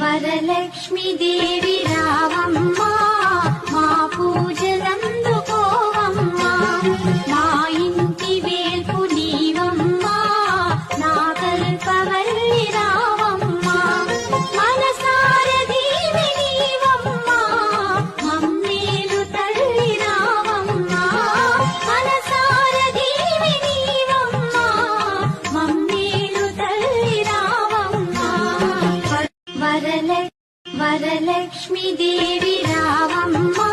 వరలక్ష్మి దేవి రావమ్మా మా పూజలందుకోవమ్మా మా ఇంటి వేల్పు నీవమ్మా నా కల్పవల్లి రావమ్మా మనసార దీవి నీవమ్మా మమ్మేలు తల్లి రావమ్మా మనసార దీవి నీవమ్మా మమ్మేలు తల్లి రావమ్మా వరలక్ష్మి దేవి రావమ్మా